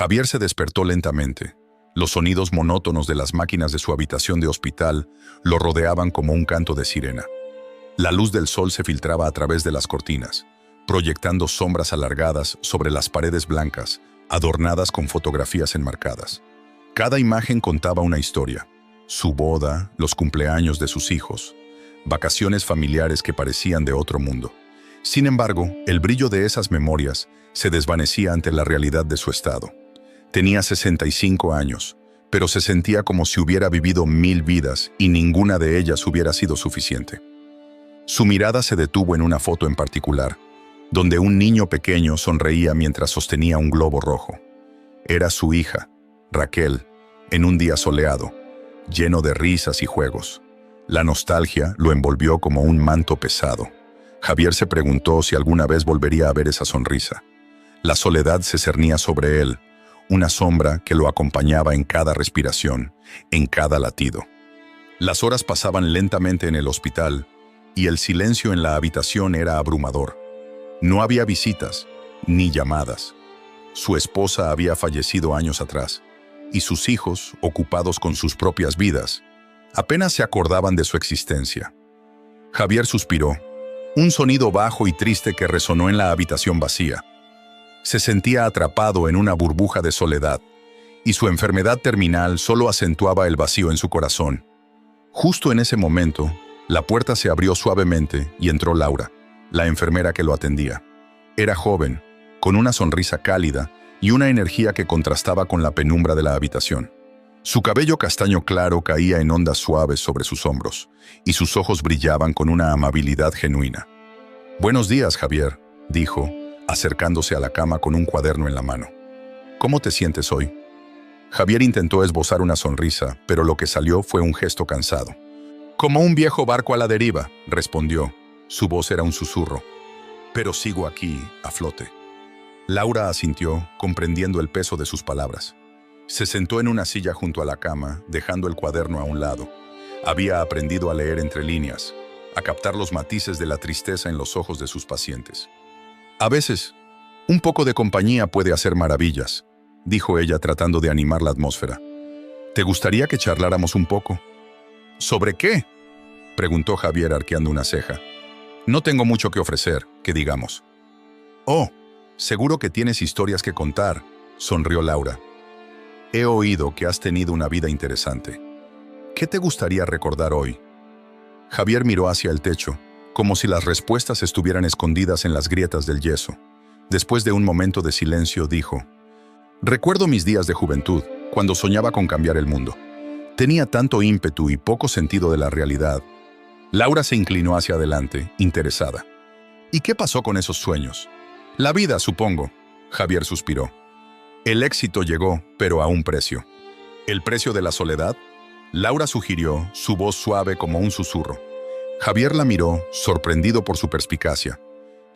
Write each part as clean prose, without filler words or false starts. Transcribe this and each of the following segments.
Javier se despertó lentamente. Los sonidos monótonos de las máquinas de su habitación de hospital lo rodeaban como un canto de sirena. La luz del sol se filtraba a través de las cortinas, proyectando sombras alargadas sobre las paredes blancas, adornadas con fotografías enmarcadas. Cada imagen contaba una historia: su boda, los cumpleaños de sus hijos, vacaciones familiares que parecían de otro mundo. Sin embargo, el brillo de esas memorias se desvanecía ante la realidad de su estado. Tenía 65 años, pero se sentía como si hubiera vivido 1000 vidas y ninguna de ellas hubiera sido suficiente. Su mirada se detuvo en una foto en particular, donde un niño pequeño sonreía mientras sostenía un globo rojo. Era su hija, Raquel, en un día soleado, lleno de risas y juegos. La nostalgia lo envolvió como un manto pesado. Javier se preguntó si alguna vez volvería a ver esa sonrisa. La soledad se cernía sobre él, una sombra que lo acompañaba en cada respiración, en cada latido. Las horas pasaban lentamente en el hospital y el silencio en la habitación era abrumador. No había visitas, ni llamadas. Su esposa había fallecido años atrás, y sus hijos, ocupados con sus propias vidas, apenas se acordaban de su existencia. Javier suspiró, un sonido bajo y triste que resonó en la habitación vacía. Se sentía atrapado en una burbuja de soledad, y su enfermedad terminal solo acentuaba el vacío en su corazón. Justo en ese momento, la puerta se abrió suavemente y entró Laura, la enfermera que lo atendía. Era joven, con una sonrisa cálida y una energía que contrastaba con la penumbra de la habitación. Su cabello castaño claro caía en ondas suaves sobre sus hombros, y sus ojos brillaban con una amabilidad genuina. «Buenos días, Javier», dijo, acercándose a la cama con un cuaderno en la mano. «¿Cómo te sientes hoy?» Javier intentó esbozar una sonrisa, pero lo que salió fue un gesto cansado. «Como un viejo barco a la deriva», respondió. Su voz era un susurro. «Pero sigo aquí, a flote». Laura asintió, comprendiendo el peso de sus palabras. Se sentó en una silla junto a la cama, dejando el cuaderno a un lado. Había aprendido a leer entre líneas, a captar los matices de la tristeza en los ojos de sus pacientes. «A veces, un poco de compañía puede hacer maravillas», dijo ella tratando de animar la atmósfera. «¿Te gustaría que charláramos un poco?» «¿Sobre qué?», preguntó Javier arqueando una ceja. «No tengo mucho que ofrecer, que digamos». «Oh, seguro que tienes historias que contar», sonrió Laura. «He oído que has tenido una vida interesante. ¿Qué te gustaría recordar hoy?» Javier miró hacia el techo, como si las respuestas estuvieran escondidas en las grietas del yeso. Después de un momento de silencio, dijo: «Recuerdo mis días de juventud, cuando soñaba con cambiar el mundo. Tenía tanto ímpetu y poco sentido de la realidad». Laura se inclinó hacia adelante, interesada. «¿Y qué pasó con esos sueños?» «La vida, supongo», Javier suspiró. «El éxito llegó, pero a un precio». «¿El precio de la soledad?», Laura sugirió, su voz suave como un susurro. Javier la miró, sorprendido por su perspicacia.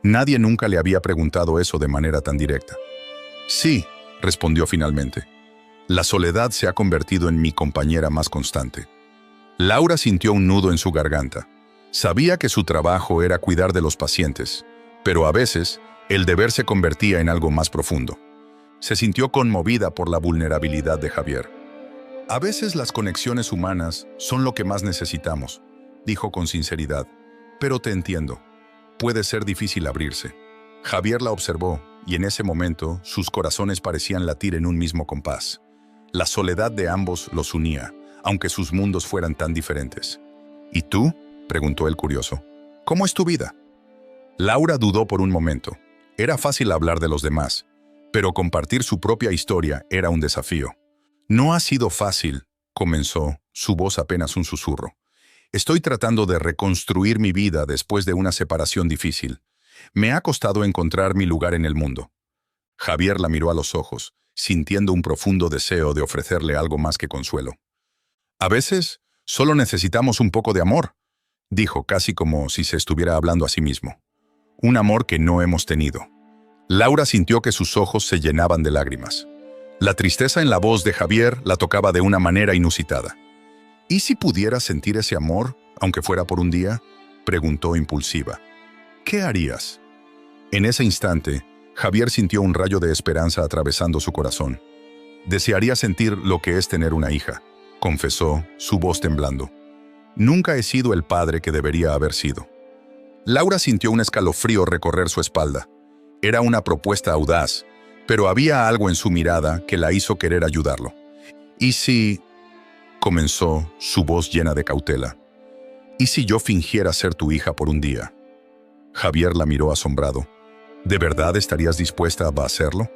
Nadie nunca le había preguntado eso de manera tan directa. «Sí», respondió finalmente. «La soledad se ha convertido en mi compañera más constante». Laura sintió un nudo en su garganta. Sabía que su trabajo era cuidar de los pacientes, pero a veces el deber se convertía en algo más profundo. Se sintió conmovida por la vulnerabilidad de Javier. «A veces las conexiones humanas son lo que más necesitamos», dijo con sinceridad. «Pero te entiendo. Puede ser difícil abrirse». Javier la observó, y en ese momento sus corazones parecían latir en un mismo compás. La soledad de ambos los unía, aunque sus mundos fueran tan diferentes. «¿Y tú?», preguntó el curioso. «¿Cómo es tu vida?». Laura dudó por un momento. Era fácil hablar de los demás, pero compartir su propia historia era un desafío. «No ha sido fácil», comenzó, su voz apenas un susurro. «Estoy tratando de reconstruir mi vida después de una separación difícil. Me ha costado encontrar mi lugar en el mundo». Javier la miró a los ojos, sintiendo un profundo deseo de ofrecerle algo más que consuelo. «A veces, solo necesitamos un poco de amor», dijo casi como si se estuviera hablando a sí mismo. «Un amor que no hemos tenido». Laura sintió que sus ojos se llenaban de lágrimas. La tristeza en la voz de Javier la tocaba de una manera inusitada. «¿Y si pudieras sentir ese amor, aunque fuera por un día?», preguntó impulsiva. «¿Qué harías?». En ese instante, Javier sintió un rayo de esperanza atravesando su corazón. Desearía sentir lo que es tener una hija, confesó, su voz temblando. Nunca he sido el padre que debería haber sido. Laura sintió un escalofrío recorrer su espalda. Era una propuesta audaz, pero había algo en su mirada que la hizo querer ayudarlo. ¿Y si...? Comenzó, su voz llena de cautela. ¿Y si yo fingiera ser tu hija por un día? Javier la miró asombrado. ¿De verdad estarías dispuesta a hacerlo?,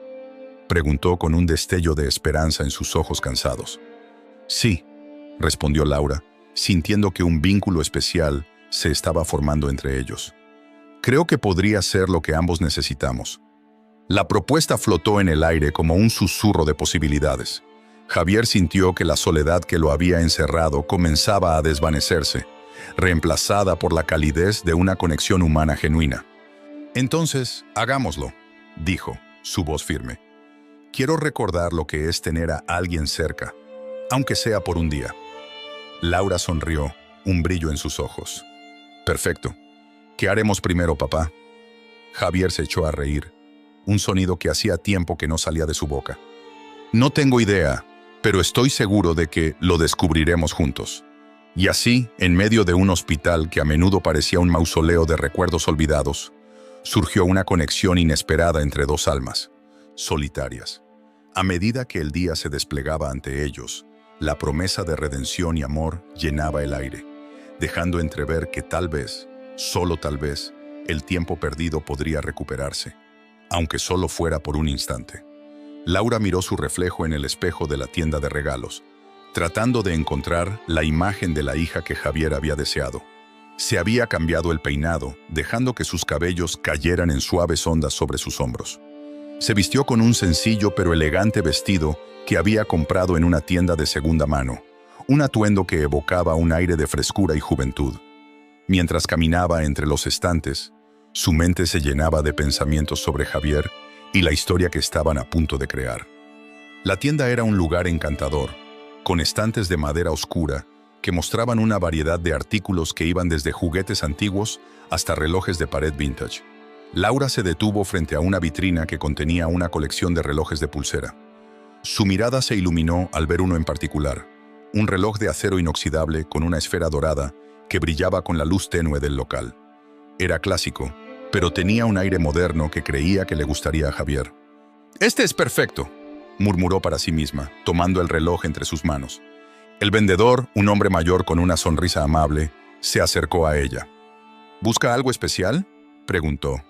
preguntó con un destello de esperanza en sus ojos cansados. Sí, respondió Laura, sintiendo que un vínculo especial se estaba formando entre ellos. Creo que podría ser lo que ambos necesitamos. La propuesta flotó en el aire como un susurro de posibilidades. Javier sintió que la soledad que lo había encerrado comenzaba a desvanecerse, reemplazada por la calidez de una conexión humana genuina. Entonces, hagámoslo, dijo, su voz firme. Quiero recordar lo que es tener a alguien cerca, aunque sea por un día. Laura sonrió, un brillo en sus ojos. Perfecto. ¿Qué haremos primero, papá? Javier se echó a reír, un sonido que hacía tiempo que no salía de su boca. No tengo idea, pero estoy seguro de que lo descubriremos juntos. Y así, en medio de un hospital que a menudo parecía un mausoleo de recuerdos olvidados, surgió una conexión inesperada entre dos almas, solitarias. A medida que el día se desplegaba ante ellos, la promesa de redención y amor llenaba el aire, dejando entrever que tal vez, solo tal vez, el tiempo perdido podría recuperarse, aunque solo fuera por un instante. Laura miró su reflejo en el espejo de la tienda de regalos, tratando de encontrar la imagen de la hija que Javier había deseado. Se había cambiado el peinado, dejando que sus cabellos cayeran en suaves ondas sobre sus hombros. Se vistió con un sencillo pero elegante vestido que había comprado en una tienda de segunda mano, un atuendo que evocaba un aire de frescura y juventud. Mientras caminaba entre los estantes, su mente se llenaba de pensamientos sobre Javier y la historia que estaban a punto de crear. La tienda era un lugar encantador, con estantes de madera oscura que mostraban una variedad de artículos que iban desde juguetes antiguos hasta relojes de pared vintage. Laura se detuvo frente a una vitrina que contenía una colección de relojes de pulsera. Su mirada se iluminó al ver uno en particular, un reloj de acero inoxidable con una esfera dorada que brillaba con la luz tenue del local. Era clásico, pero tenía un aire moderno que creía que le gustaría a Javier. «Este es perfecto», murmuró para sí misma, tomando el reloj entre sus manos. El vendedor, un hombre mayor con una sonrisa amable, se acercó a ella. «¿Busca algo especial?», preguntó.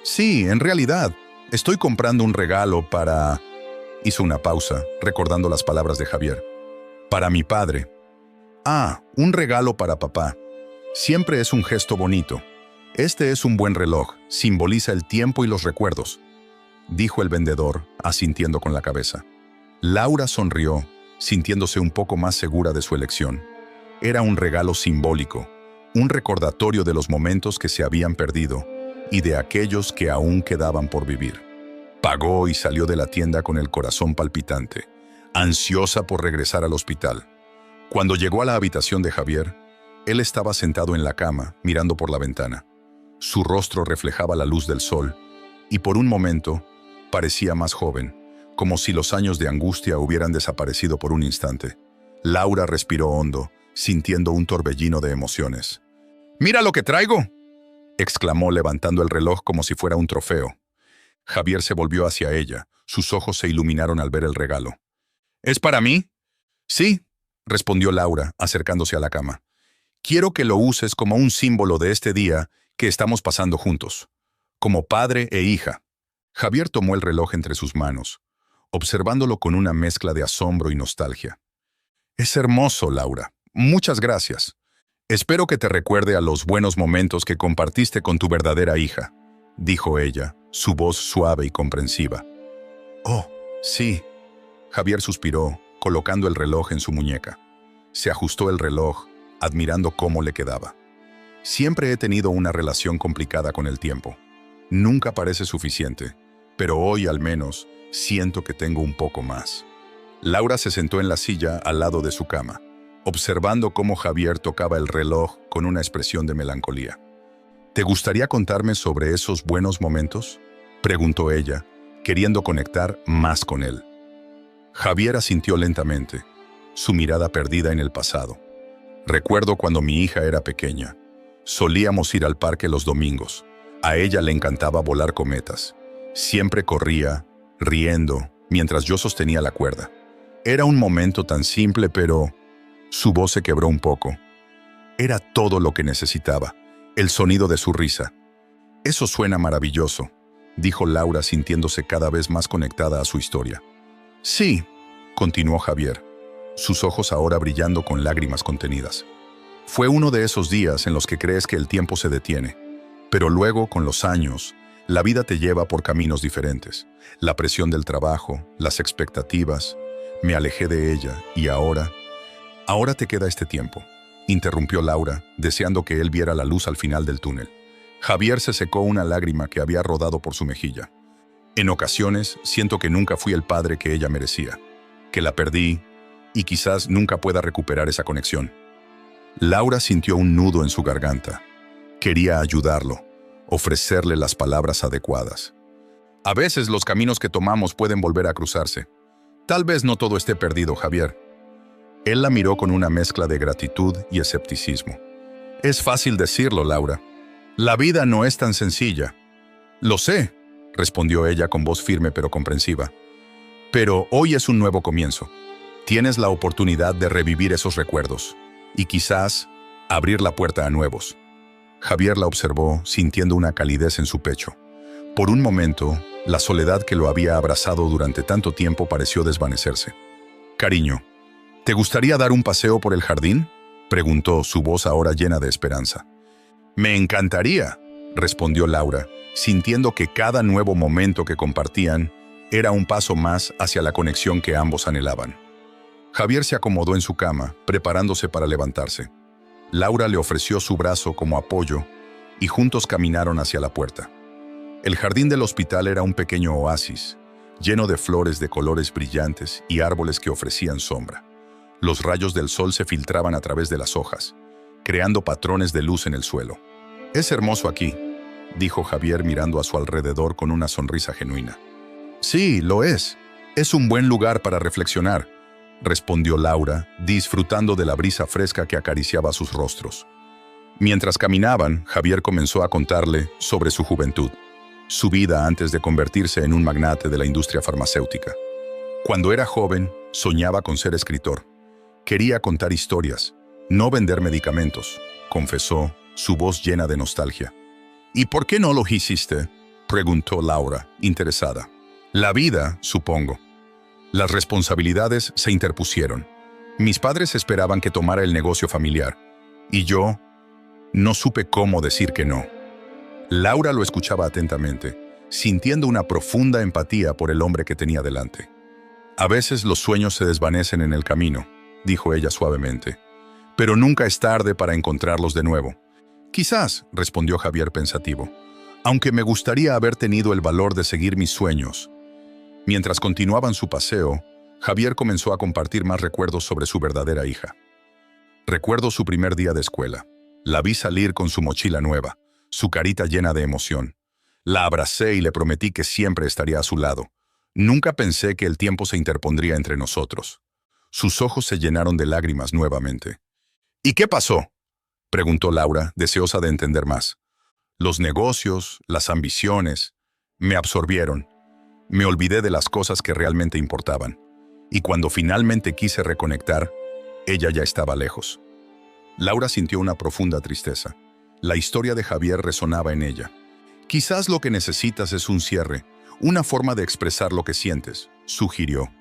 «Sí, en realidad, estoy comprando un regalo para...». Hizo una pausa, recordando las palabras de Javier. «Para mi padre». «Ah, un regalo para papá. Siempre es un gesto bonito. Este es un buen reloj, simboliza el tiempo y los recuerdos», dijo el vendedor, asintiendo con la cabeza. Laura sonrió, sintiéndose un poco más segura de su elección. Era un regalo simbólico, un recordatorio de los momentos que se habían perdido y de aquellos que aún quedaban por vivir. Pagó y salió de la tienda con el corazón palpitante, ansiosa por regresar al hospital. Cuando llegó a la habitación de Javier, él estaba sentado en la cama, mirando por la ventana. Su rostro reflejaba la luz del sol, y por un momento parecía más joven, como si los años de angustia hubieran desaparecido por un instante. Laura respiró hondo, sintiendo un torbellino de emociones. «¡Mira lo que traigo!», exclamó levantando el reloj como si fuera un trofeo. Javier se volvió hacia ella, sus ojos se iluminaron al ver el regalo. «¿Es para mí?». «Sí», respondió Laura, acercándose a la cama. «Quiero que lo uses como un símbolo de este día que estamos pasando juntos, como padre e hija». Javier tomó el reloj entre sus manos, observándolo con una mezcla de asombro y nostalgia. «Es hermoso, Laura. Muchas gracias. Espero que te recuerde a los buenos momentos que compartiste con tu verdadera hija», dijo ella, su voz suave y comprensiva. «Oh, sí». Javier suspiró, colocando el reloj en su muñeca. Se ajustó el reloj, admirando cómo le quedaba. «Siempre he tenido una relación complicada con el tiempo. Nunca parece suficiente, pero hoy al menos siento que tengo un poco más». Laura se sentó en la silla al lado de su cama, observando cómo Javier tocaba el reloj con una expresión de melancolía. «¿Te gustaría contarme sobre esos buenos momentos?», preguntó ella, queriendo conectar más con él. Javier asintió lentamente, su mirada perdida en el pasado. Recuerdo cuando mi hija era pequeña. Solíamos ir al parque los domingos. A ella le encantaba volar cometas. Siempre corría, riendo, mientras yo sostenía la cuerda. Era un momento tan simple, pero su voz se quebró un poco. Era todo lo que necesitaba, el sonido de su risa. Eso suena maravilloso, dijo Laura sintiéndose cada vez más conectada a su historia. Sí, continuó Javier, sus ojos ahora brillando con lágrimas contenidas. Fue uno de esos días en los que crees que el tiempo se detiene, pero luego, con los años, la vida te lleva por caminos diferentes. La presión del trabajo, las expectativas. Me alejé de ella y ahora te queda este tiempo, interrumpió Laura, deseando que él viera la luz al final del túnel. Javier se secó una lágrima que había rodado por su mejilla. En ocasiones siento que nunca fui el padre que ella merecía, que la perdí y quizás nunca pueda recuperar esa conexión. Laura sintió un nudo en su garganta. Quería ayudarlo, ofrecerle las palabras adecuadas. A veces los caminos que tomamos pueden volver a cruzarse. Tal vez no todo esté perdido, Javier. Él la miró con una mezcla de gratitud y escepticismo. Es fácil decirlo, Laura. La vida no es tan sencilla. Lo sé, respondió ella con voz firme pero comprensiva. Pero hoy es un nuevo comienzo. Tienes la oportunidad de revivir esos recuerdos y quizás abrir la puerta a nuevos. Javier la observó, sintiendo una calidez en su pecho. Por un momento, la soledad que lo había abrazado durante tanto tiempo pareció desvanecerse. Cariño, ¿te gustaría dar un paseo por el jardín?, preguntó, su voz ahora llena de esperanza. Me encantaría, respondió Laura, sintiendo que cada nuevo momento que compartían era un paso más hacia la conexión que ambos anhelaban. Javier se acomodó en su cama, preparándose para levantarse. Laura le ofreció su brazo como apoyo y juntos caminaron hacia la puerta. El jardín del hospital era un pequeño oasis, lleno de flores de colores brillantes y árboles que ofrecían sombra. Los rayos del sol se filtraban a través de las hojas, creando patrones de luz en el suelo. Es hermoso aquí, dijo Javier mirando a su alrededor con una sonrisa genuina. Sí, lo es. Es un buen lugar para reflexionar, respondió Laura, disfrutando de la brisa fresca que acariciaba sus rostros. Mientras caminaban, Javier comenzó a contarle sobre su juventud, su vida antes de convertirse en un magnate de la industria farmacéutica. Cuando era joven, soñaba con ser escritor. Quería contar historias, no vender medicamentos, confesó, su voz llena de nostalgia. ¿Y por qué no lo hiciste?, preguntó Laura, interesada. La vida, supongo. Las responsabilidades se interpusieron. Mis padres esperaban que tomara el negocio familiar, y yo no supe cómo decir que no. Laura lo escuchaba atentamente, sintiendo una profunda empatía por el hombre que tenía delante. A veces los sueños se desvanecen en el camino, dijo ella suavemente, pero nunca es tarde para encontrarlos de nuevo. Quizás, respondió Javier pensativo, aunque me gustaría haber tenido el valor de seguir mis sueños. Mientras continuaban su paseo, Javier comenzó a compartir más recuerdos sobre su verdadera hija. Recuerdo su primer día de escuela. La vi salir con su mochila nueva, su carita llena de emoción. La abracé y le prometí que siempre estaría a su lado. Nunca pensé que el tiempo se interpondría entre nosotros. Sus ojos se llenaron de lágrimas nuevamente. ¿Y qué pasó?, preguntó Laura, deseosa de entender más. Los negocios, las ambiciones, me absorbieron. Me olvidé de las cosas que realmente importaban. Y cuando finalmente quise reconectar, ella ya estaba lejos. Laura sintió una profunda tristeza. La historia de Javier resonaba en ella. Quizás lo que necesitas es un cierre, una forma de expresar lo que sientes, sugirió.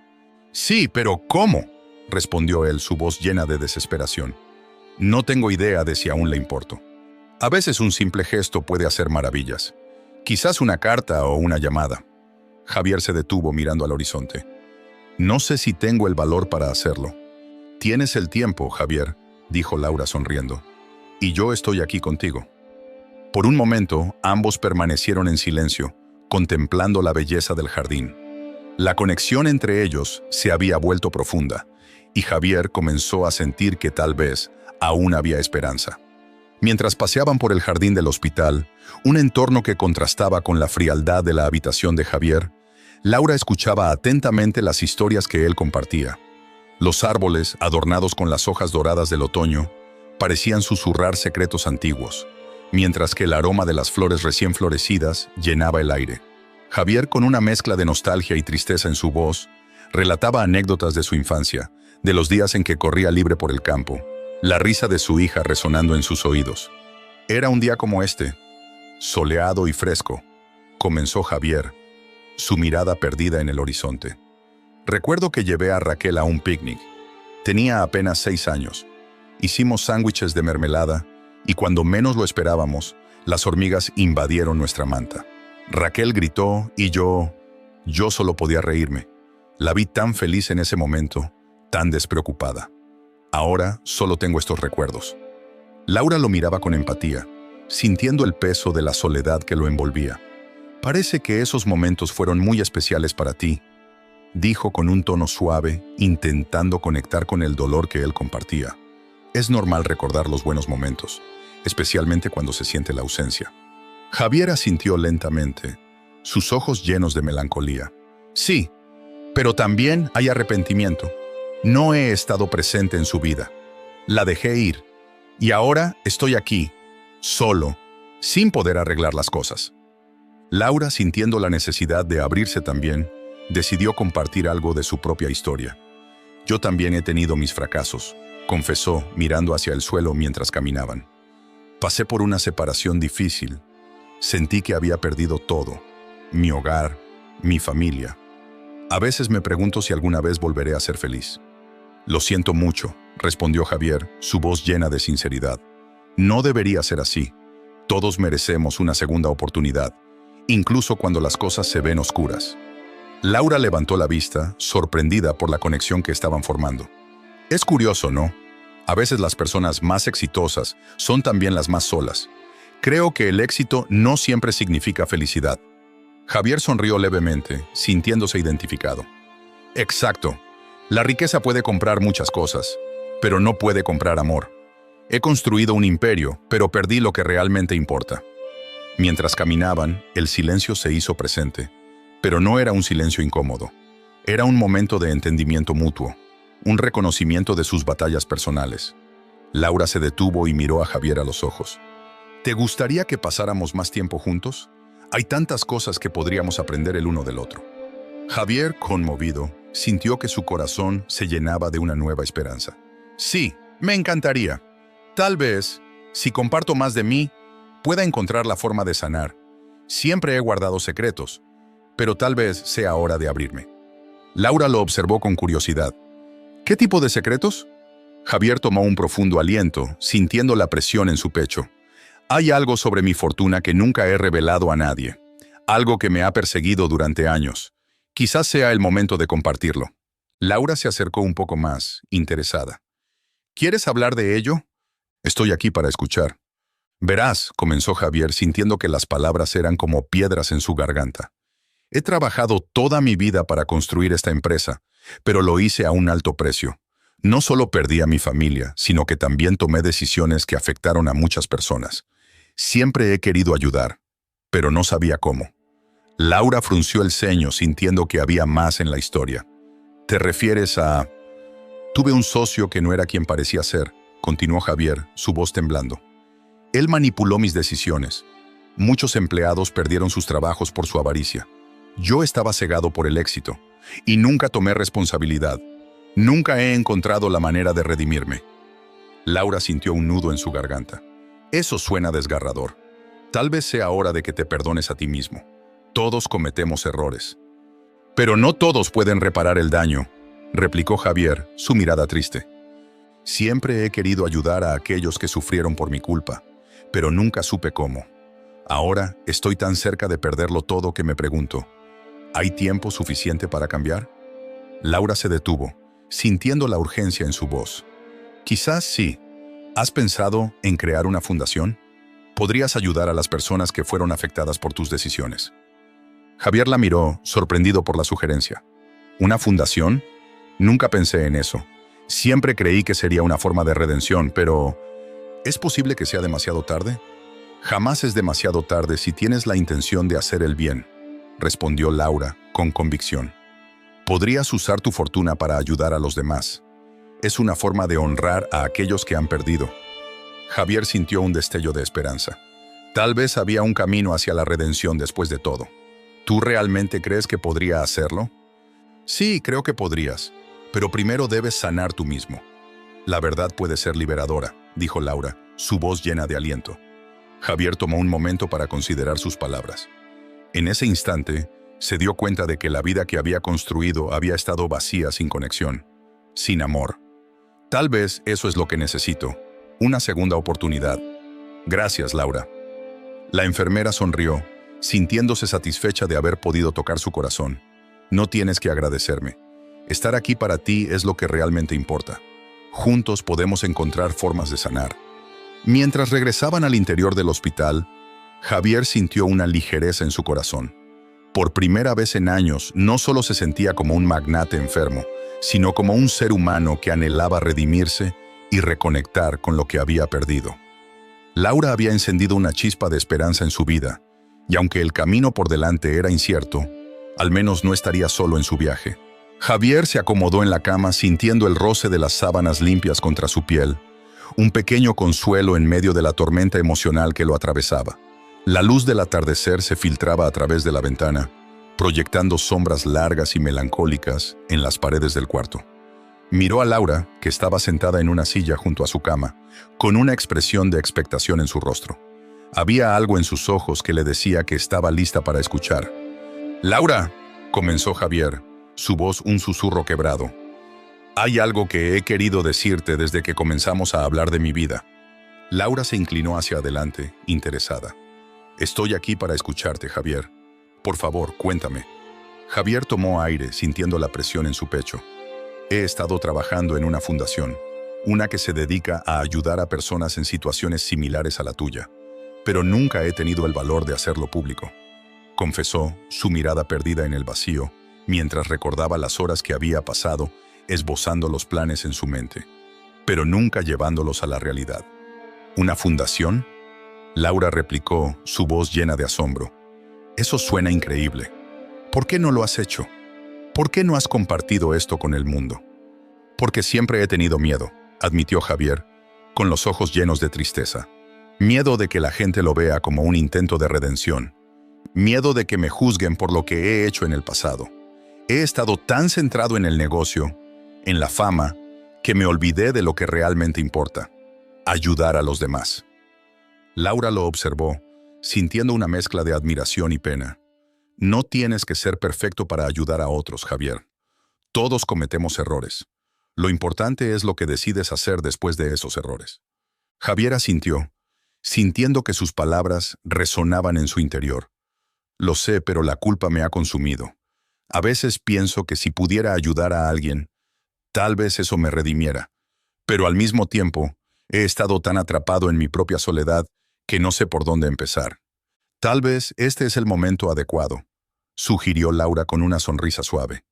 Sí, pero ¿cómo?, respondió él, su voz llena de desesperación. No tengo idea de si aún le importo. A veces un simple gesto puede hacer maravillas. Quizás una carta o una llamada. Javier se detuvo mirando al horizonte. No sé si tengo el valor para hacerlo. Tienes el tiempo, Javier, dijo Laura sonriendo. Y yo estoy aquí contigo. Por un momento, ambos permanecieron en silencio, contemplando la belleza del jardín. La conexión entre ellos se había vuelto profunda, y Javier comenzó a sentir que tal vez aún había esperanza. Mientras paseaban por el jardín del hospital, un entorno que contrastaba con la frialdad de la habitación de Javier, Laura escuchaba atentamente las historias que él compartía. Los árboles, adornados con las hojas doradas del otoño, parecían susurrar secretos antiguos, mientras que el aroma de las flores recién florecidas llenaba el aire. Javier, con una mezcla de nostalgia y tristeza en su voz, relataba anécdotas de su infancia, de los días en que corría libre por el campo, la risa de su hija resonando en sus oídos. Era un día como este, soleado y fresco, comenzó Javier, su mirada perdida en el horizonte. Recuerdo que llevé a Raquel a un picnic. Tenía apenas 6 años. Hicimos sándwiches de mermelada y cuando menos lo esperábamos, las hormigas invadieron nuestra manta. Raquel gritó y yo solo podía reírme. La vi tan feliz en ese momento, tan despreocupada. Ahora solo tengo estos recuerdos. Laura lo miraba con empatía, sintiendo el peso de la soledad que lo envolvía. Parece que esos momentos fueron muy especiales para ti, dijo con un tono suave, intentando conectar con el dolor que él compartía. Es normal recordar los buenos momentos, especialmente cuando se siente la ausencia. Javier asintió lentamente, sus ojos llenos de melancolía. Sí, pero también hay arrepentimiento. No he estado presente en su vida. La dejé ir. Y ahora estoy aquí, solo, sin poder arreglar las cosas. Laura, sintiendo la necesidad de abrirse también, decidió compartir algo de su propia historia. Yo también he tenido mis fracasos, confesó, mirando hacia el suelo mientras caminaban. Pasé por una separación difícil. Sentí que había perdido todo, mi hogar, mi familia. A veces me pregunto si alguna vez volveré a ser feliz. Lo siento mucho, respondió Javier, su voz llena de sinceridad. No debería ser así. Todos merecemos una segunda oportunidad, incluso cuando las cosas se ven oscuras. Laura levantó la vista, sorprendida por la conexión que estaban formando. Es curioso, ¿no? A veces las personas más exitosas son también las más solas. Creo que el éxito no siempre significa felicidad. Javier sonrió levemente, sintiéndose identificado. Exacto. La riqueza puede comprar muchas cosas, pero no puede comprar amor. He construido un imperio, pero perdí lo que realmente importa. Mientras caminaban, el silencio se hizo presente, pero no era un silencio incómodo. Era un momento de entendimiento mutuo, un reconocimiento de sus batallas personales. Laura se detuvo y miró a Javier a los ojos. ¿Te gustaría que pasáramos más tiempo juntos? Hay tantas cosas que podríamos aprender el uno del otro. Javier, conmovido, sintió que su corazón se llenaba de una nueva esperanza. Sí, me encantaría. Tal vez, si comparto más de mí, pueda encontrar la forma de sanar. Siempre he guardado secretos, pero tal vez sea hora de abrirme. Laura lo observó con curiosidad. ¿Qué tipo de secretos? Javier tomó un profundo aliento, sintiendo la presión en su pecho. Hay algo sobre mi fortuna que nunca he revelado a nadie. Algo que me ha perseguido durante años. Quizás sea el momento de compartirlo. Laura se acercó un poco más, interesada. ¿Quieres hablar de ello? Estoy aquí para escuchar. Verás, comenzó Javier, sintiendo que las palabras eran como piedras en su garganta. He trabajado toda mi vida para construir esta empresa, pero lo hice a un alto precio. No solo perdí a mi familia, sino que también tomé decisiones que afectaron a muchas personas. Siempre he querido ayudar, pero no sabía cómo. Laura frunció el ceño, sintiendo que había más en la historia. ¿Te refieres a...? Tuve un socio que no era quien parecía ser, continuó Javier, su voz temblando. Él manipuló mis decisiones. Muchos empleados perdieron sus trabajos por su avaricia. Yo estaba cegado por el éxito, y nunca tomé responsabilidad. Nunca he encontrado la manera de redimirme. Laura sintió un nudo en su garganta. Eso suena desgarrador. Tal vez sea hora de que te perdones a ti mismo. Todos cometemos errores. Pero no todos pueden reparar el daño, replicó Javier, su mirada triste. Siempre he querido ayudar a aquellos que sufrieron por mi culpa, pero nunca supe cómo. Ahora estoy tan cerca de perderlo todo que me pregunto, ¿hay tiempo suficiente para cambiar? Laura se detuvo, sintiendo la urgencia en su voz. Quizás sí. ¿Has pensado en crear una fundación? Podrías ayudar a las personas que fueron afectadas por tus decisiones. Javier la miró, sorprendido por la sugerencia. ¿Una fundación? Nunca pensé en eso. Siempre creí que sería una forma de redención, pero... ¿es posible que sea demasiado tarde? Jamás es demasiado tarde si tienes la intención de hacer el bien. respondió Laura con convicción. Podrías usar tu fortuna para ayudar a los demás. Es una forma de honrar a aquellos que han perdido. Javier sintió un destello de esperanza. Tal vez había un camino hacia la redención después de todo. ¿Tú realmente crees que podría hacerlo? Sí, creo que podrías, pero primero debes sanar tú mismo. La verdad puede ser liberadora, dijo Laura, su voz llena de aliento. Javier tomó un momento para considerar sus palabras. En ese instante, se dio cuenta de que la vida que había construido había estado vacía, sin conexión, sin amor. Tal vez eso es lo que necesito, una segunda oportunidad. Gracias, Laura. La enfermera sonrió, sintiéndose satisfecha de haber podido tocar su corazón. No tienes que agradecerme. Estar aquí para ti es lo que realmente importa. Juntos podemos encontrar formas de sanar. Mientras regresaban al interior del hospital, Javier sintió una ligereza en su corazón. Por primera vez en años, no solo se sentía como un magnate enfermo, sino como un ser humano que anhelaba redimirse y reconectar con lo que había perdido. Laura había encendido una chispa de esperanza en su vida, y aunque el camino por delante era incierto, al menos no estaría solo en su viaje. Javier se acomodó en la cama sintiendo el roce de las sábanas limpias contra su piel, un pequeño consuelo en medio de la tormenta emocional que lo atravesaba. La luz del atardecer se filtraba a través de la ventana, proyectando sombras largas y melancólicas en las paredes del cuarto. Miró a Laura, que estaba sentada en una silla junto a su cama, con una expresión de expectación en su rostro. Había algo en sus ojos que le decía que estaba lista para escuchar. «Laura», comenzó Javier, su voz un susurro quebrado. «Hay algo que he querido decirte desde que comenzamos a hablar de mi vida». Laura se inclinó hacia adelante, interesada. «Estoy aquí para escucharte, Javier. Por favor, cuéntame». Javier tomó aire, sintiendo la presión en su pecho. «He estado trabajando en una fundación, una que se dedica a ayudar a personas en situaciones similares a la tuya, pero nunca he tenido el valor de hacerlo público», confesó, su mirada perdida en el vacío, mientras recordaba las horas que había pasado esbozando los planes en su mente, pero nunca llevándolos a la realidad. «¿Una fundación?», Laura replicó, su voz llena de asombro. «Eso suena increíble. ¿Por qué no lo has hecho? ¿Por qué no has compartido esto con el mundo?» «Porque siempre he tenido miedo», admitió Javier, con los ojos llenos de tristeza. «Miedo de que la gente lo vea como un intento de redención. Miedo de que me juzguen por lo que he hecho en el pasado. He estado tan centrado en el negocio, en la fama, que me olvidé de lo que realmente importa: ayudar a los demás». Laura lo observó, sintiendo una mezcla de admiración y pena. «No tienes que ser perfecto para ayudar a otros, Javier. Todos cometemos errores. Lo importante es lo que decides hacer después de esos errores». Javier asintió, sintiendo que sus palabras resonaban en su interior. «Lo sé, pero la culpa me ha consumido. A veces pienso que si pudiera ayudar a alguien, tal vez eso me redimiera. Pero al mismo tiempo, he estado tan atrapado en mi propia soledad que no sé por dónde empezar». «Tal vez este es el momento adecuado», sugirió Laura con una sonrisa suave.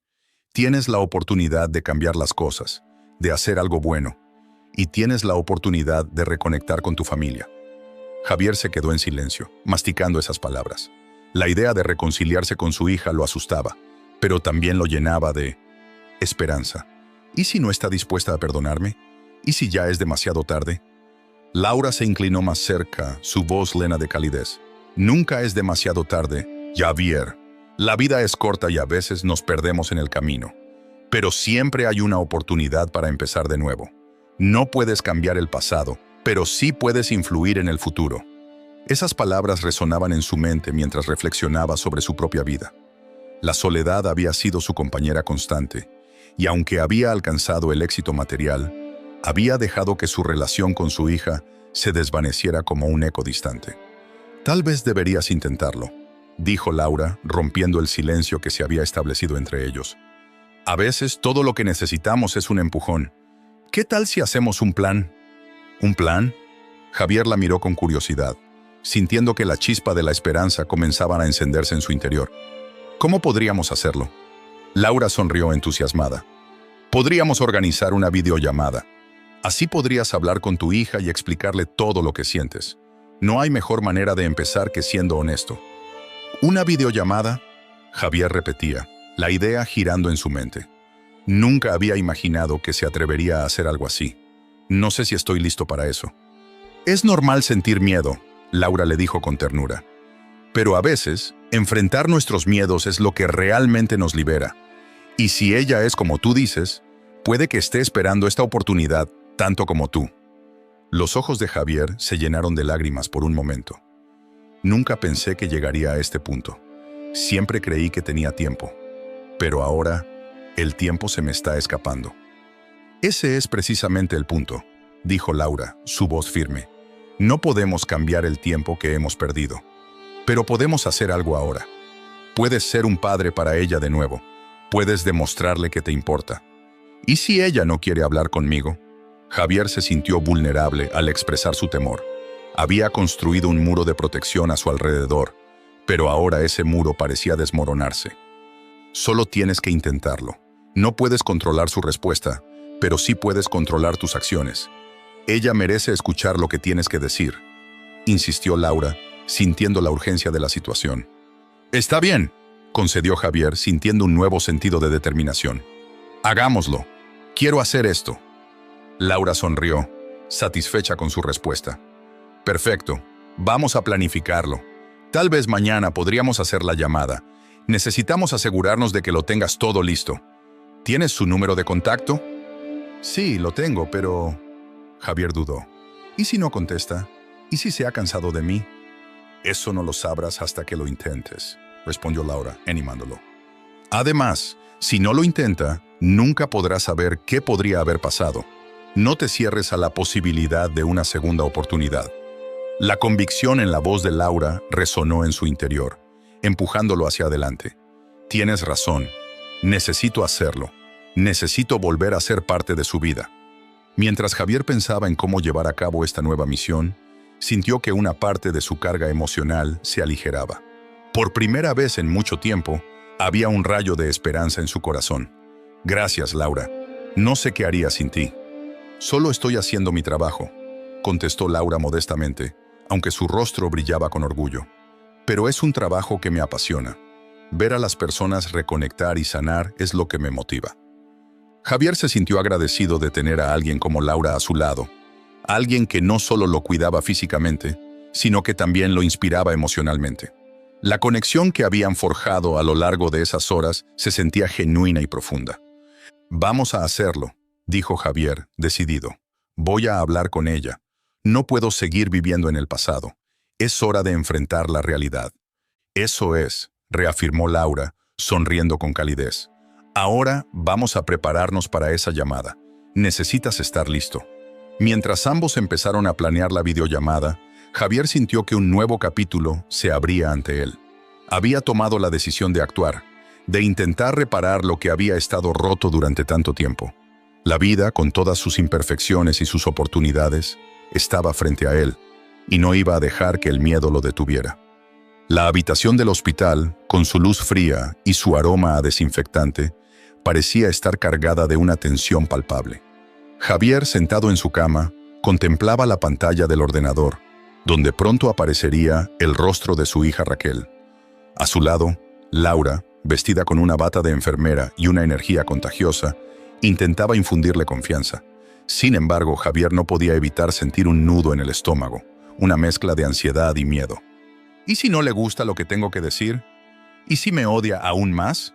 «Tienes la oportunidad de cambiar las cosas, de hacer algo bueno, y tienes la oportunidad de reconectar con tu familia». Javier se quedó en silencio, masticando esas palabras. La idea de reconciliarse con su hija lo asustaba, pero también lo llenaba de esperanza. ¿Y si no está dispuesta a perdonarme? ¿Y si ya es demasiado tarde? Laura se inclinó más cerca, su voz llena de calidez. «Nunca es demasiado tarde, Javier. La vida es corta y a veces nos perdemos en el camino. Pero siempre hay una oportunidad para empezar de nuevo. No puedes cambiar el pasado, pero sí puedes influir en el futuro». Esas palabras resonaban en su mente mientras reflexionaba sobre su propia vida. La soledad había sido su compañera constante, y aunque había alcanzado el éxito material, había dejado que su relación con su hija se desvaneciera como un eco distante. «Tal vez deberías intentarlo», dijo Laura, rompiendo el silencio que se había establecido entre ellos. «A veces todo lo que necesitamos es un empujón. ¿Qué tal si hacemos un plan?» «¿Un plan?» Javier la miró con curiosidad, sintiendo que la chispa de la esperanza comenzaba a encenderse en su interior. «¿Cómo podríamos hacerlo?» Laura sonrió entusiasmada. «Podríamos organizar una videollamada. Así podrías hablar con tu hija y explicarle todo lo que sientes. No hay mejor manera de empezar que siendo honesto». «¿Una videollamada?», Javier repetía, la idea girando en su mente. Nunca había imaginado que se atrevería a hacer algo así. No sé si estoy listo para eso. Es normal sentir miedo, Laura le dijo con ternura. Pero a veces, enfrentar nuestros miedos es lo que realmente nos libera. Y si ella es como tú dices, puede que esté esperando esta oportunidad tanto como tú. Los ojos de Javier se llenaron de lágrimas por un momento. Nunca pensé que llegaría a este punto. Siempre creí que tenía tiempo. Pero ahora, el tiempo se me está escapando. Ese es precisamente el punto, dijo Laura, su voz firme. No podemos cambiar el tiempo que hemos perdido. Pero podemos hacer algo ahora. Puedes ser un padre para ella de nuevo. Puedes demostrarle que te importa. ¿Y si ella no quiere hablar conmigo? Javier se sintió vulnerable al expresar su temor. Había construido un muro de protección a su alrededor, pero ahora ese muro parecía desmoronarse. Solo tienes que intentarlo. No puedes controlar su respuesta, pero sí puedes controlar tus acciones. Ella merece escuchar lo que tienes que decir, insistió Laura, sintiendo la urgencia de la situación. Está bien, concedió Javier, sintiendo un nuevo sentido de determinación. Hagámoslo. Quiero hacer esto. Laura sonrió, satisfecha con su respuesta. Perfecto. Vamos a planificarlo. Tal vez mañana podríamos hacer la llamada. Necesitamos asegurarnos de que lo tengas todo listo. ¿Tienes su número de contacto? Sí, lo tengo, pero... Javier dudó. ¿Y si no contesta? ¿Y si se ha cansado de mí? Eso no lo sabrás hasta que lo intentes, respondió Laura, animándolo. Además, si no lo intenta, nunca podrás saber qué podría haber pasado. No te cierres a la posibilidad de una segunda oportunidad. La convicción en la voz de Laura resonó en su interior, empujándolo hacia adelante. Tienes razón. Necesito hacerlo. Necesito volver a ser parte de su vida. Mientras Javier pensaba en cómo llevar a cabo esta nueva misión, sintió que una parte de su carga emocional se aligeraba. Por primera vez en mucho tiempo, había un rayo de esperanza en su corazón. Gracias, Laura. No sé qué haría sin ti. Solo estoy haciendo mi trabajo, contestó Laura modestamente, aunque su rostro brillaba con orgullo. Pero es un trabajo que me apasiona. Ver a las personas reconectar y sanar es lo que me motiva. Javier se sintió agradecido de tener a alguien como Laura a su lado, alguien que no solo lo cuidaba físicamente, sino que también lo inspiraba emocionalmente. La conexión que habían forjado a lo largo de esas horas se sentía genuina y profunda. Vamos a hacerlo, dijo Javier, decidido. Voy a hablar con ella. No puedo seguir viviendo en el pasado. Es hora de enfrentar la realidad. Eso es, reafirmó Laura, sonriendo con calidez. Ahora vamos a prepararnos para esa llamada. Necesitas estar listo. Mientras ambos empezaron a planear la videollamada, Javier sintió que un nuevo capítulo se abría ante él. Había tomado la decisión de actuar, de intentar reparar lo que había estado roto durante tanto tiempo. La vida, con todas sus imperfecciones y sus oportunidades, estaba frente a él, y no iba a dejar que el miedo lo detuviera. La habitación del hospital, con su luz fría y su aroma a desinfectante, parecía estar cargada de una tensión palpable. Javier, sentado en su cama, contemplaba la pantalla del ordenador, donde pronto aparecería el rostro de su hija Raquel. A su lado, Laura, vestida con una bata de enfermera y una energía contagiosa, intentaba infundirle confianza. Sin embargo, Javier no podía evitar sentir un nudo en el estómago, una mezcla de ansiedad y miedo. ¿Y si no le gusta lo que tengo que decir? ¿Y si me odia aún más?,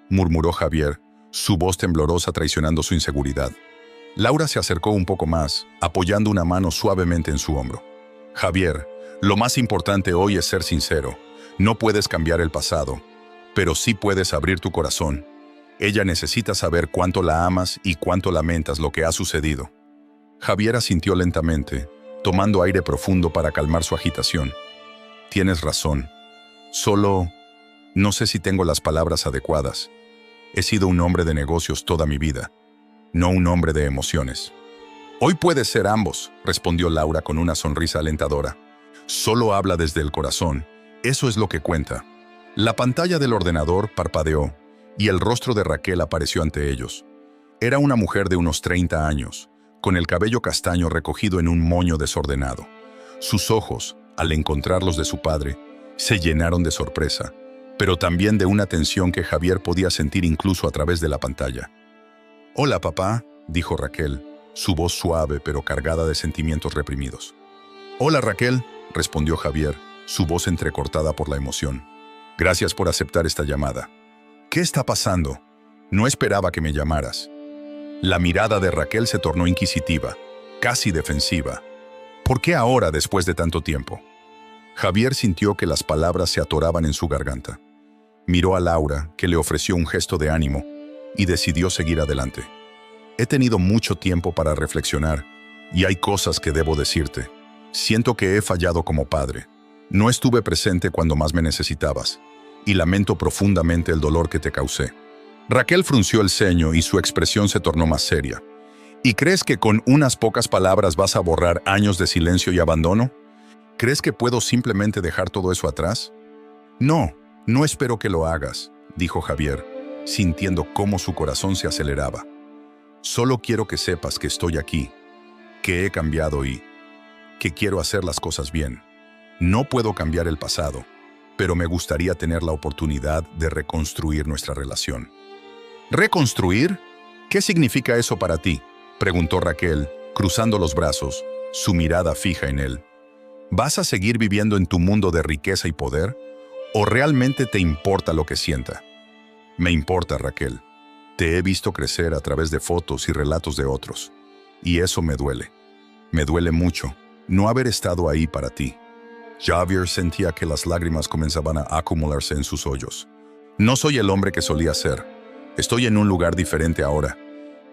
murmuró Javier, su voz temblorosa traicionando su inseguridad. Laura se acercó un poco más, apoyando una mano suavemente en su hombro. Javier, lo más importante hoy es ser sincero. No puedes cambiar el pasado, pero sí puedes abrir tu corazón. Ella necesita saber cuánto la amas y cuánto lamentas lo que ha sucedido. Javier asintió lentamente, tomando aire profundo para calmar su agitación. Tienes razón. Solo no sé si tengo las palabras adecuadas. He sido un hombre de negocios toda mi vida, no un hombre de emociones. Hoy puede ser ambos, respondió Laura con una sonrisa alentadora. Solo habla desde el corazón. Eso es lo que cuenta. La pantalla del ordenador parpadeó y el rostro de Raquel apareció ante ellos. Era una mujer de unos 30 años, con el cabello castaño recogido en un moño desordenado. Sus ojos, al encontrarlos de su padre, se llenaron de sorpresa, pero también de una tensión que Javier podía sentir incluso a través de la pantalla. «Hola, papá», dijo Raquel, su voz suave pero cargada de sentimientos reprimidos. «Hola, Raquel», respondió Javier, su voz entrecortada por la emoción. «Gracias por aceptar esta llamada». «¿Qué está pasando? No esperaba que me llamaras». La mirada de Raquel se tornó inquisitiva, casi defensiva. ¿Por qué ahora, después de tanto tiempo? Javier sintió que las palabras se atoraban en su garganta. Miró a Laura, que le ofreció un gesto de ánimo, y decidió seguir adelante. «He tenido mucho tiempo para reflexionar, y hay cosas que debo decirte. Siento que he fallado como padre. No estuve presente cuando más me necesitabas, y lamento profundamente el dolor que te causé». Raquel frunció el ceño y su expresión se tornó más seria. ¿Y crees que con unas pocas palabras vas a borrar años de silencio y abandono? ¿Crees que puedo simplemente dejar todo eso atrás? No, no espero que lo hagas, dijo Javier, sintiendo cómo su corazón se aceleraba. Solo quiero que sepas que estoy aquí, que he cambiado y que quiero hacer las cosas bien. No puedo cambiar el pasado, pero me gustaría tener la oportunidad de reconstruir nuestra relación. ¿Reconstruir? ¿Qué significa eso para ti?, preguntó Raquel, cruzando los brazos, su mirada fija en él. ¿Vas a seguir viviendo en tu mundo de riqueza y poder? ¿O realmente te importa lo que sienta? Me importa, Raquel. Te he visto crecer a través de fotos y relatos de otros. Y eso me duele. Me duele mucho no haber estado ahí para ti. Javier sentía que las lágrimas comenzaban a acumularse en sus ojos. No soy el hombre que solía ser. Estoy en un lugar diferente ahora.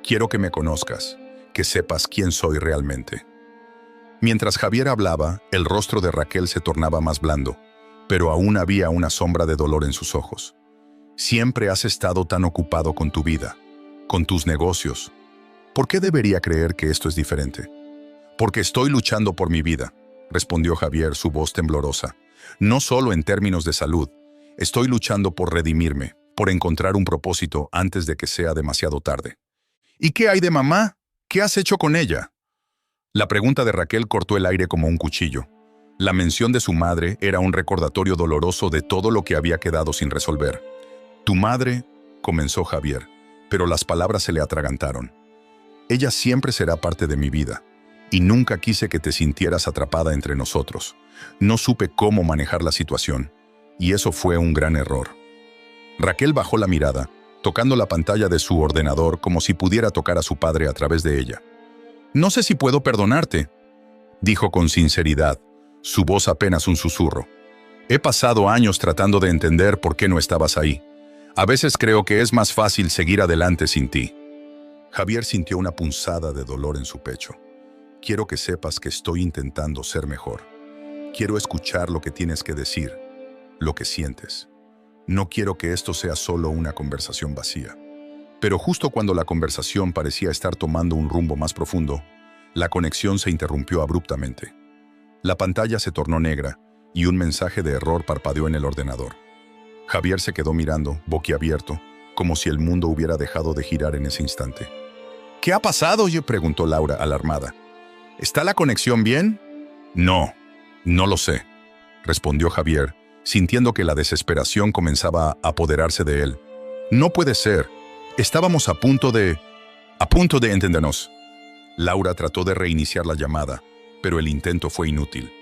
Quiero que me conozcas, que sepas quién soy realmente. Mientras Javier hablaba, el rostro de Raquel se tornaba más blando, pero aún había una sombra de dolor en sus ojos. Siempre has estado tan ocupado con tu vida, con tus negocios. ¿Por qué debería creer que esto es diferente? Porque estoy luchando por mi vida, respondió Javier, su voz temblorosa. No solo en términos de salud, estoy luchando por redimirme, por encontrar un propósito antes de que sea demasiado tarde. ¿Y qué hay de mamá? ¿Qué has hecho con ella? La pregunta de Raquel cortó el aire como un cuchillo. La mención de su madre era un recordatorio doloroso de todo lo que había quedado sin resolver. «Tu madre», comenzó Javier, pero las palabras se le atragantaron. «Ella siempre será parte de mi vida, y nunca quise que te sintieras atrapada entre nosotros. No supe cómo manejar la situación, y eso fue un gran error». Raquel bajó la mirada, tocando la pantalla de su ordenador como si pudiera tocar a su padre a través de ella. «No sé si puedo perdonarte», dijo con sinceridad, su voz apenas un susurro. «He pasado años tratando de entender por qué no estabas ahí. A veces creo que es más fácil seguir adelante sin ti». Javier sintió una punzada de dolor en su pecho. «Quiero que sepas que estoy intentando ser mejor. Quiero escuchar lo que tienes que decir, lo que sientes. No quiero que esto sea solo una conversación vacía». Pero justo cuando la conversación parecía estar tomando un rumbo más profundo, la conexión se interrumpió abruptamente. La pantalla se tornó negra y un mensaje de error parpadeó en el ordenador. Javier se quedó mirando, boquiabierto, como si el mundo hubiera dejado de girar en ese instante. «¿Qué ha pasado?», preguntó Laura, alarmada. «¿Está la conexión bien?» «No, no lo sé», respondió Javier, sintiendo que la desesperación comenzaba a apoderarse de él. «No puede ser. Estábamos a punto de entendernos». Laura trató de reiniciar la llamada, pero el intento fue inútil.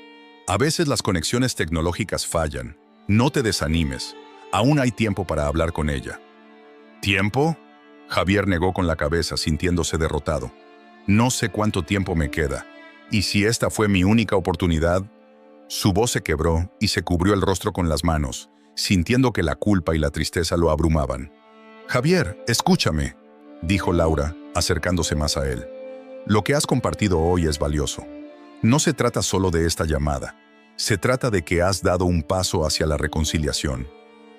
A veces las conexiones tecnológicas fallan. No te desanimes. Aún hay tiempo para hablar con ella. ¿Tiempo? Javier negó con la cabeza, sintiéndose derrotado. No sé cuánto tiempo me queda. ¿Y si esta fue mi única oportunidad? Su voz se quebró y se cubrió el rostro con las manos, sintiendo que la culpa y la tristeza lo abrumaban. «Javier, escúchame», dijo Laura, acercándose más a él. «Lo que has compartido hoy es valioso. No se trata solo de esta llamada. Se trata de que has dado un paso hacia la reconciliación.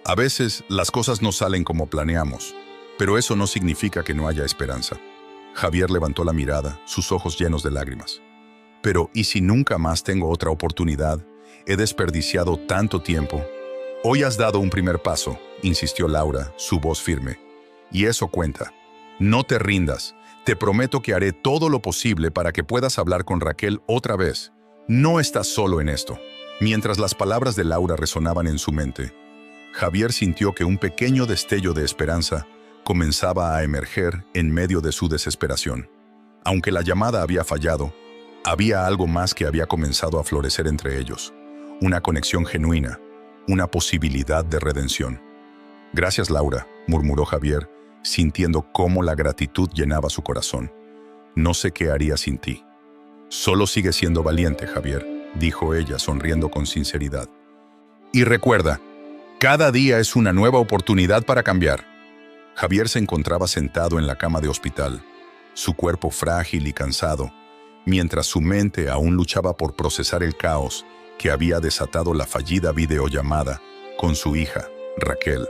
A veces las cosas no salen como planeamos, pero eso no significa que no haya esperanza». Javier levantó la mirada, sus ojos llenos de lágrimas. «Pero, ¿y si nunca más tengo otra oportunidad? He desperdiciado tanto tiempo». «Hoy has dado un primer paso», insistió Laura, su voz firme. «Y eso cuenta. No te rindas. Te prometo que haré todo lo posible para que puedas hablar con Raquel otra vez. No estás solo en esto». Mientras las palabras de Laura resonaban en su mente, Javier sintió que un pequeño destello de esperanza comenzaba a emerger en medio de su desesperación. Aunque la llamada había fallado, había algo más que había comenzado a florecer entre ellos. Una conexión genuina, una posibilidad de redención. «Gracias, Laura», murmuró Javier, sintiendo cómo la gratitud llenaba su corazón. «No sé qué haría sin ti». «Solo sigue siendo valiente, Javier», dijo ella sonriendo con sinceridad. «Y recuerda, cada día es una nueva oportunidad para cambiar». Javier se encontraba sentado en la cama de hospital, su cuerpo frágil y cansado, mientras su mente aún luchaba por procesar el caos que había desatado la fallida videollamada con su hija, Raquel.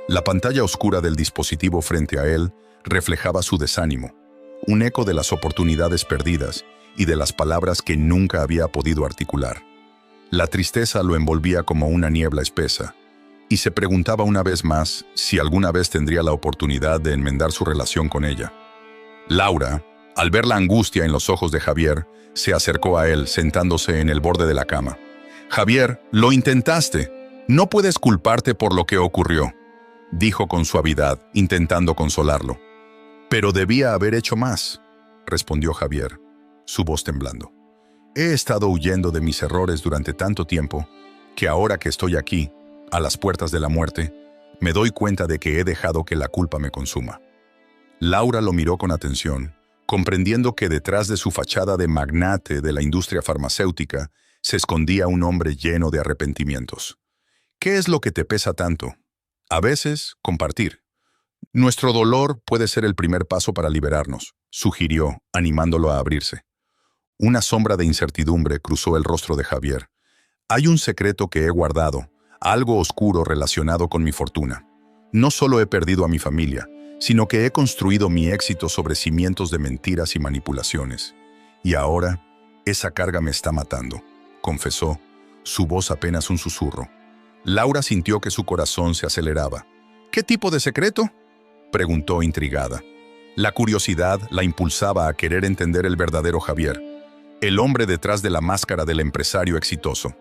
La pantalla oscura del dispositivo frente a él reflejaba su desánimo, un eco de las oportunidades perdidas y de las palabras que nunca había podido articular. La tristeza lo envolvía como una niebla espesa, y se preguntaba una vez más si alguna vez tendría la oportunidad de enmendar su relación con ella. Laura, al ver la angustia en los ojos de Javier, se acercó a él, sentándose en el borde de la cama. «Javier, lo intentaste. No puedes culparte por lo que ocurrió», dijo con suavidad, intentando consolarlo. «Pero debía haber hecho más», respondió Javier, su voz temblando. «He estado huyendo de mis errores durante tanto tiempo que ahora que estoy aquí, a las puertas de la muerte, me doy cuenta de que he dejado que la culpa me consuma». Laura lo miró con atención, comprendiendo que detrás de su fachada de magnate de la industria farmacéutica se escondía un hombre lleno de arrepentimientos. «¿Qué es lo que te pesa tanto?» «A veces, compartir. Nuestro dolor puede ser el primer paso para liberarnos», sugirió, animándolo a abrirse. Una sombra de incertidumbre cruzó el rostro de Javier. «Hay un secreto que he guardado, algo oscuro relacionado con mi fortuna. No solo he perdido a mi familia, sino que he construido mi éxito sobre cimientos de mentiras y manipulaciones. Y ahora, esa carga me está matando», confesó, su voz apenas un susurro. Laura sintió que su corazón se aceleraba. «¿Qué tipo de secreto?», preguntó intrigada. La curiosidad la impulsaba a querer entender el verdadero Javier, el hombre detrás de la máscara del empresario exitoso.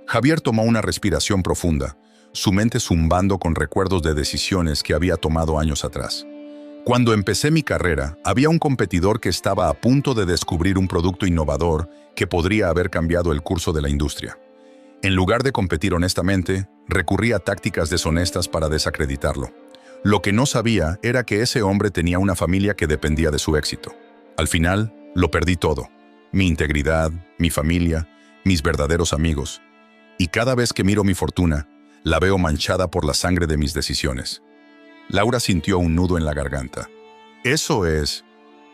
Javier tomó una respiración profunda, su mente zumbando con recuerdos de decisiones que había tomado años atrás. «Cuando empecé mi carrera, había un competidor que estaba a punto de descubrir un producto innovador que podría haber cambiado el curso de la industria. En lugar de competir honestamente, recurrí a tácticas deshonestas para desacreditarlo. Lo que no sabía era que ese hombre tenía una familia que dependía de su éxito. Al final, lo perdí todo. Mi integridad, mi familia, mis verdaderos amigos. Y cada vez que miro mi fortuna, la veo manchada por la sangre de mis decisiones». Laura sintió un nudo en la garganta. «Eso es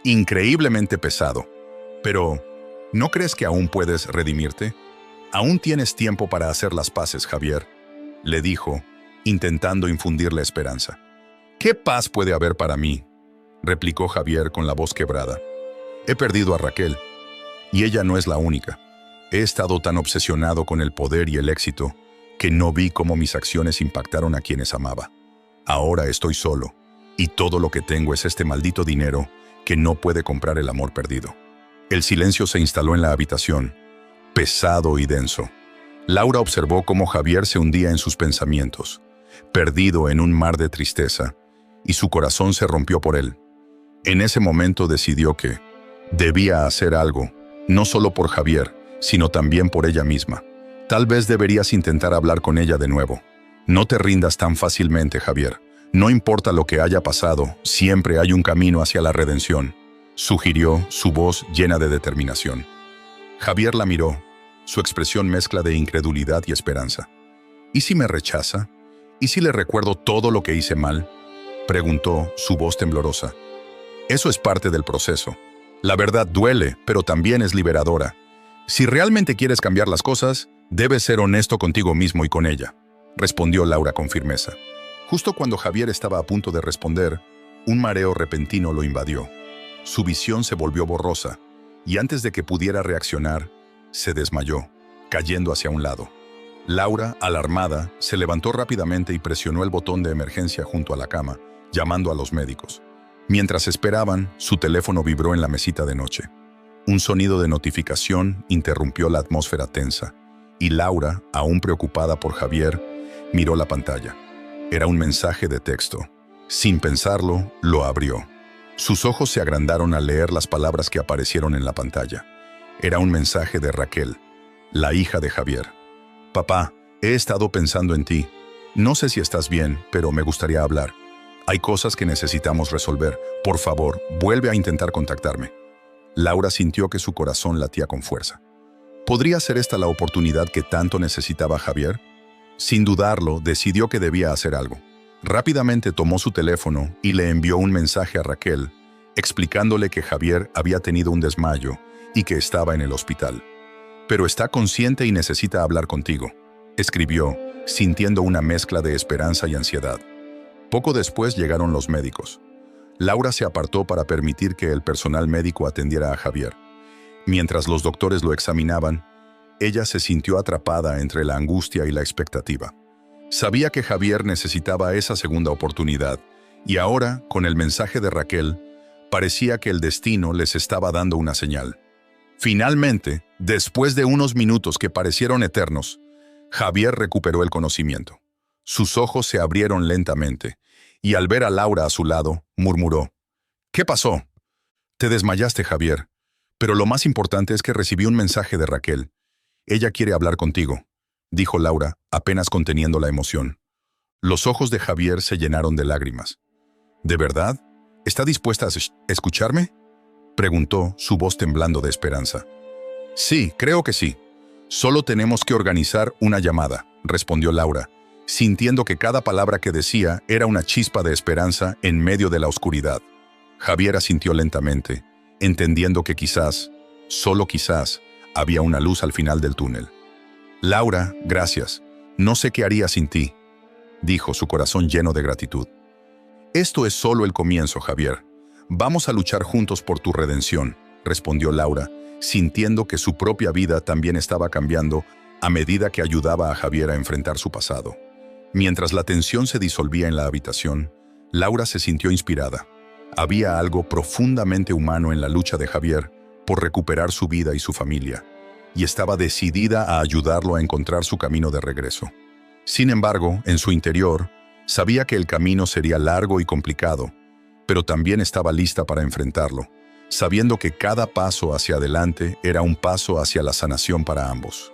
increíblemente pesado. Pero, ¿no crees que aún puedes redimirte? Aún tienes tiempo para hacer las paces, Javier», le dijo, intentando infundirle esperanza. «¿Qué paz puede haber para mí?», replicó Javier con la voz quebrada. «He perdido a Raquel, y ella no es la única. He estado tan obsesionado con el poder y el éxito que no vi cómo mis acciones impactaron a quienes amaba. Ahora estoy solo, y todo lo que tengo es este maldito dinero que no puede comprar el amor perdido». El silencio se instaló en la habitación, pesado y denso. Laura observó cómo Javier se hundía en sus pensamientos, perdido en un mar de tristeza, y su corazón se rompió por él. En ese momento decidió que debía hacer algo, no solo por Javier, sino también por ella misma. «Tal vez deberías intentar hablar con ella de nuevo. No te rindas tan fácilmente, Javier. No importa lo que haya pasado, siempre hay un camino hacia la redención», sugirió, su voz llena de determinación. Javier la miró, su expresión mezcla de incredulidad y esperanza. «¿Y si me rechaza? ¿Y si le recuerdo todo lo que hice mal?», preguntó, su voz temblorosa. «Eso es parte del proceso. La verdad duele, pero también es liberadora. Si realmente quieres cambiar las cosas, debes ser honesto contigo mismo y con ella», respondió Laura con firmeza. Justo cuando Javier estaba a punto de responder, un mareo repentino lo invadió. Su visión se volvió borrosa, y antes de que pudiera reaccionar, se desmayó, cayendo hacia un lado. Laura, alarmada, se levantó rápidamente y presionó el botón de emergencia junto a la cama, llamando a los médicos. Mientras esperaban, su teléfono vibró en la mesita de noche. Un sonido de notificación interrumpió la atmósfera tensa, y Laura, aún preocupada por Javier, Miró la pantalla. Era un mensaje de texto. Sin pensarlo, lo abrió. Sus ojos se agrandaron al leer las palabras que aparecieron en la pantalla. Era un mensaje de Raquel, la hija de Javier. Papá, he estado pensando en ti. No sé si estás bien, pero me gustaría hablar. Hay cosas que necesitamos resolver. Por favor, vuelve a intentar contactarme. Laura sintió que su corazón latía con fuerza. ¿Podría ser esta la oportunidad que tanto necesitaba Javier? Sin dudarlo, decidió que debía hacer algo. Rápidamente tomó su teléfono y le envió un mensaje a Raquel, explicándole que Javier había tenido un desmayo y que estaba en el hospital. Pero está consciente y necesita hablar contigo, escribió, sintiendo una mezcla de esperanza y ansiedad. Poco después llegaron los médicos. Laura se apartó para permitir que el personal médico atendiera a Javier. Mientras los doctores lo examinaban, ella se sintió atrapada entre la angustia y la expectativa. Sabía que Javier necesitaba esa segunda oportunidad, y ahora, con el mensaje de Raquel, parecía que el destino les estaba dando una señal. Finalmente, después de unos minutos que parecieron eternos, Javier recuperó el conocimiento. Sus ojos se abrieron lentamente, y al ver a Laura a su lado, murmuró: «¿Qué pasó?» «Te desmayaste, Javier, pero lo más importante es que recibí un mensaje de Raquel. Ella quiere hablar contigo», dijo Laura, apenas conteniendo la emoción. Los ojos de Javier se llenaron de lágrimas. «¿De verdad? ¿Está dispuesta a escucharme?», preguntó, su voz temblando de esperanza. «Sí, creo que sí. Solo tenemos que organizar una llamada», respondió Laura, sintiendo que cada palabra que decía era una chispa de esperanza en medio de la oscuridad. Javier asintió lentamente, entendiendo que quizás, solo quizás, había una luz al final del túnel. «Laura, gracias. No sé qué haría sin ti», dijo, su corazón lleno de gratitud. «Esto es solo el comienzo, Javier. Vamos a luchar juntos por tu redención», respondió Laura, sintiendo que su propia vida también estaba cambiando a medida que ayudaba a Javier a enfrentar su pasado. Mientras la tensión se disolvía en la habitación, Laura se sintió inspirada. Había algo profundamente humano en la lucha de Javier por recuperar su vida y su familia, y estaba decidida a ayudarlo a encontrar su camino de regreso. Sin embargo, en su interior, sabía que el camino sería largo y complicado, pero también estaba lista para enfrentarlo, sabiendo que cada paso hacia adelante era un paso hacia la sanación para ambos.